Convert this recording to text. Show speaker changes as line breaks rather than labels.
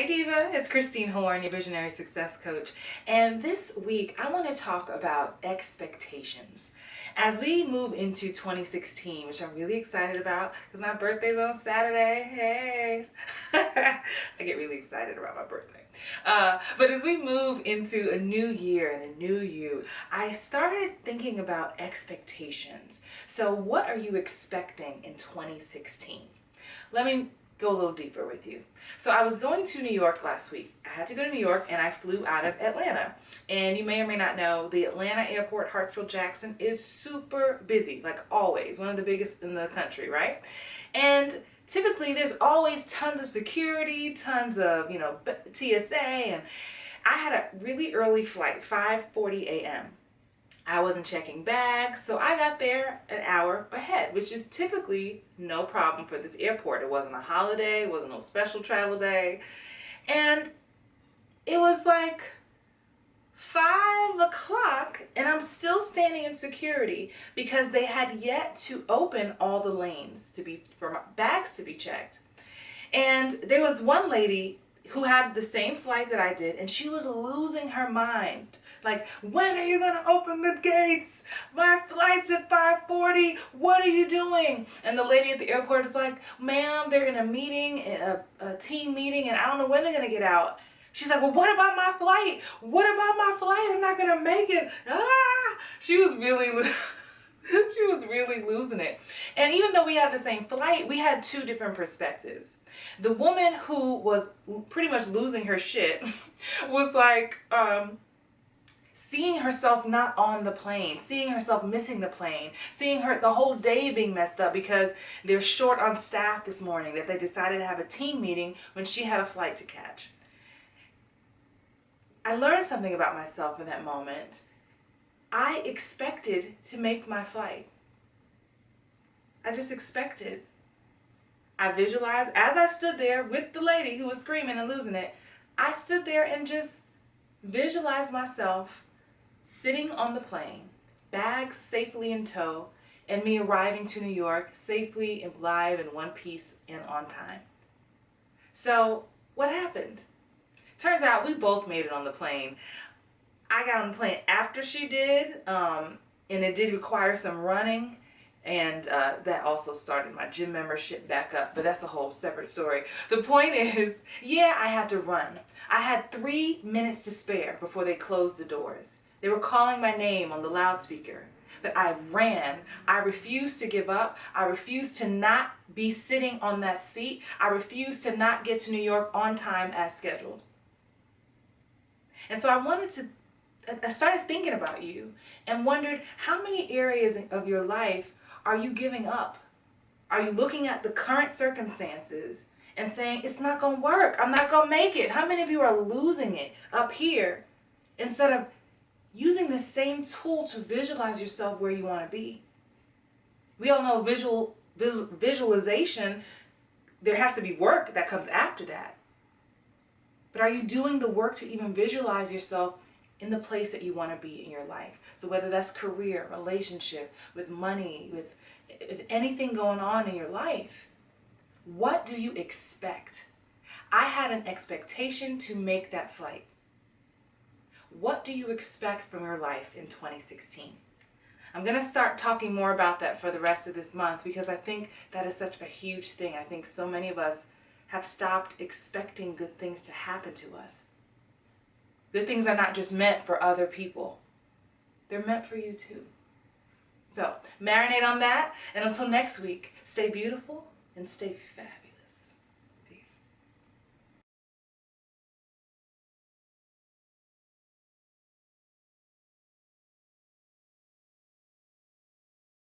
Diva, it's Christine Horn, your Visionary Success Coach, and this week I want to talk about expectations. As we move into 2016, which I'm really excited about because my birthday's on Saturday, hey! I get really excited about my birthday. But as we move into a new year and a new you, I started thinking about expectations. So what are you expecting in 2016? Let me go a little deeper with you. So I was going to New York last week. I had to go to New York and I flew out of Atlanta. And you may or may not know, the Atlanta airport, Hartsfield-Jackson, is super busy, like always, one of the biggest in the country, right? And typically there's always tons of security, tons of, TSA, and I had a really early flight, 5:40 a.m. I wasn't checking bags, so I got there an hour ahead, which is typically no problem for this airport. It wasn't a holiday, it wasn't no special travel day. And it was like 5 o'clock and I'm still standing in security because they had yet to open all the lanes for my bags to be checked. And there was one lady who had the same flight that I did, and she was losing her mind. Like, when are you gonna open the gates? My flight's at 5:40, what are you doing? And the lady at the airport is like, ma'am, they're in a meeting, a team meeting, and I don't know when they're gonna get out. She's like, well, what about my flight? What about my flight? I'm not gonna make it. She was really losing it. And even though we had the same flight, we had two different perspectives. The woman who was pretty much losing her shit was like, seeing herself not on the plane, seeing herself missing the plane, seeing the whole day being messed up because they're short on staff this morning, that they decided to have a team meeting when she had a flight to catch. I learned something about myself in that moment. I expected to make my flight. I just expected. I visualized, as I stood there with the lady who was screaming and losing it, I stood there and just visualized myself sitting on the plane, bags safely in tow, and me arriving to New York safely and live in one piece and on time. So what happened? Turns out we both made it on the plane. I got on the plane after she did, and it did require some running, and that also started my gym membership back up, but that's a whole separate story. The point is, yeah, I had to run. I had 3 minutes to spare before they closed the doors. They were calling my name on the loudspeaker, but I ran. I refused to give up. I refused to not be sitting on that seat. I refused to not get to New York on time as scheduled. And so I started thinking about you and wondered, how many areas of your life are you giving up? Are you looking at the current circumstances and saying, it's not going to work, I'm not going to make it? How many of you are losing it up here instead of using the same tool to visualize yourself where you want to be? We all know visualization, there has to be work that comes after that. But are you doing the work to even visualize yourself in the place that you want to be in your life? So whether that's career, relationship, with money, with anything going on in your life, what do you expect? I had an expectation to make that flight. What do you expect from your life in 2016? I'm going to start talking more about that for the rest of this month because I think that is such a huge thing. I think so many of us have stopped expecting good things to happen to us. Good things are not just meant for other people. They're meant for you too. So, marinate on that, and until next week, stay beautiful and stay fab.